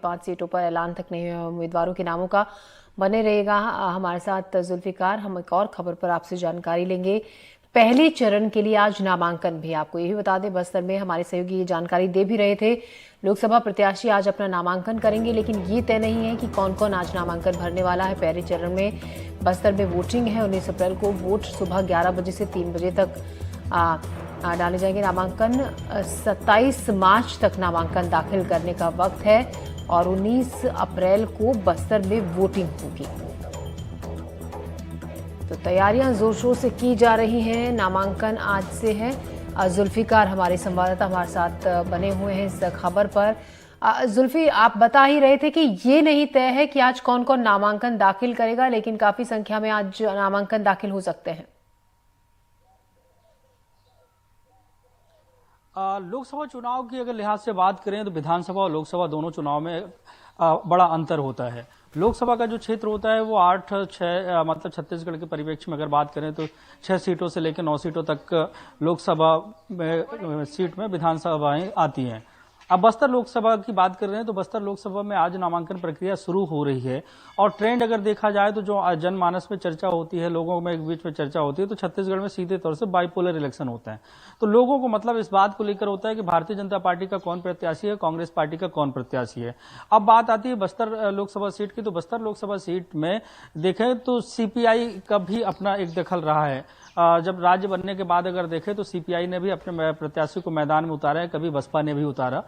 5 सीटों पर ऐलान तक नहीं हुआ उम्मीदवारों के नामों का। बने रहेगा हमारे साथ जुल्फिकार। हम एक और खबर पर आपसे जानकारी लेंगे। पहले चरण के लिए आज नामांकन भी, आपको यही बता दें, बस्तर में हमारे सहयोगी ये जानकारी दे भी रहे थे। लोकसभा प्रत्याशी आज अपना नामांकन करेंगे, लेकिन ये तय नहीं है कि कौन कौन आज नामांकन भरने वाला है। पहले चरण में बस्तर में वोटिंग है। 19 अप्रैल को वोट सुबह 11 बजे से 3 बजे तक डाले जाएंगे। नामांकन 27 मार्च तक नामांकन दाखिल करने का वक्त है और 19 अप्रैल को बस्तर में वोटिंग होगी। तो तैयारियां जोर शोर से की जा रही हैं। नामांकन आज से है। जुल्फिकार हमारे संवाददाता हमारे साथ बने हुए हैं इस खबर पर। जुल्फी, आप बता ही रहे थे कि ये नहीं तय है कि आज कौन कौन नामांकन दाखिल करेगा, लेकिन काफी संख्या में आज नामांकन दाखिल हो सकते हैं। लोकसभा चुनाव की अगर लिहाज से बात करें तो विधानसभा और लोकसभा दोनों चुनाव में बड़ा अंतर होता है। लोकसभा का जो क्षेत्र होता है वो 8-6 मतलब छत्तीसगढ़ के परिप्रेक्ष्य में अगर बात करें तो 6 सीटों से लेकर 9 सीटों तक लोकसभा में सीट में विधानसभाएं आती हैं। अब बस्तर लोकसभा की बात कर रहे हैं तो बस्तर लोकसभा में आज नामांकन प्रक्रिया शुरू हो रही है और ट्रेंड अगर देखा जाए तो जो जनमानस में चर्चा होती है, लोगों में एक बीच में चर्चा होती है, तो छत्तीसगढ़ में सीधे तौर से बाइपोलर इलेक्शन होता है। तो लोगों को मतलब इस बात को लेकर होता है कि भारतीय जनता पार्टी का कौन प्रत्याशी है, कांग्रेस पार्टी का कौन प्रत्याशी है। अब बात आती है बस्तर लोकसभा सीट की, तो बस्तर लोकसभा सीट में देखें तो सीपीआई का भी अपना एक दखल रहा है। जब राज्य बनने के बाद अगर देखें तो सीपीआई ने भी अपने प्रत्याशी को मैदान में उतारा है, कभी बसपा ने भी उतारा।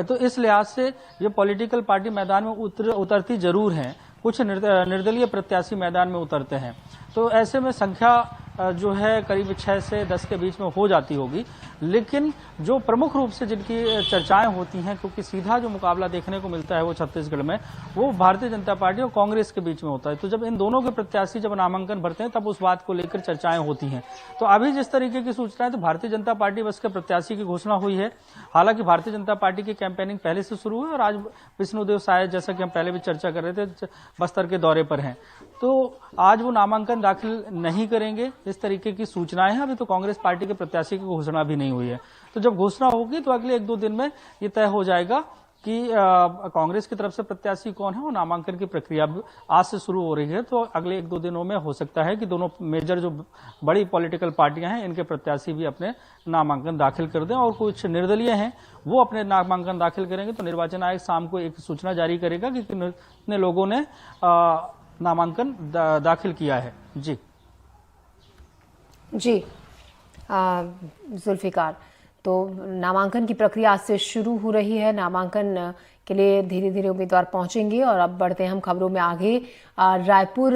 तो इस लिहाज से ये पॉलिटिकल पार्टी मैदान में उतरती जरूर हैं, कुछ निर्दलीय प्रत्याशी मैदान में उतरते हैं। तो ऐसे में संख्या जो है करीब 6 से 10 के बीच में हो जाती होगी, लेकिन जो प्रमुख रूप से जिनकी चर्चाएं होती हैं, क्योंकि सीधा जो मुकाबला देखने को मिलता है वो छत्तीसगढ़ में वो भारतीय जनता पार्टी और कांग्रेस के बीच में होता है। तो जब इन दोनों के प्रत्याशी जब नामांकन भरते हैं तब उस बात को लेकर चर्चाएं होती हैं। तो अभी जिस तरीके की सूचना है तो भारतीय जनता पार्टी बस के प्रत्याशी की घोषणा हुई है। हालांकि भारतीय जनता पार्टी की कैंपेनिंग पहले से शुरू हुई और आज विष्णुदेव साय, जैसा कि हम पहले भी चर्चा कर रहे थे, बस्तर के दौरे पर हैं, तो आज वो नामांकन दाखिल नहीं करेंगे, इस तरीके की सूचनाएं हैं। अभी तो कांग्रेस पार्टी के प्रत्याशी की घोषणा भी नहीं हुई है। तो जब घोषणा होगी तो अगले 1-2 दिन में ये तय हो जाएगा कि कांग्रेस की तरफ से प्रत्याशी कौन है। और नामांकन की प्रक्रिया आज से शुरू हो रही है, तो अगले 1-2 दिनों में हो सकता है कि दोनों मेजर जो बड़ी पॉलिटिकल पार्टियां हैं इनके प्रत्याशी भी अपने नामांकन दाखिल कर दें और कुछ निर्दलीय हैं वो अपने नामांकन दाखिल करेंगे। तो निर्वाचन आयोग शाम को एक सूचना जारी करेगा कि कितने लोगों ने नामांकन दाखिल किया है। जी जुल्फिकार, तो नामांकन की प्रक्रिया आज से शुरू हो रही है। नामांकन के लिए धीरे धीरे उम्मीदवार पहुंचेंगे और अब बढ़ते हैं हम खबरों में आगे। रायपुर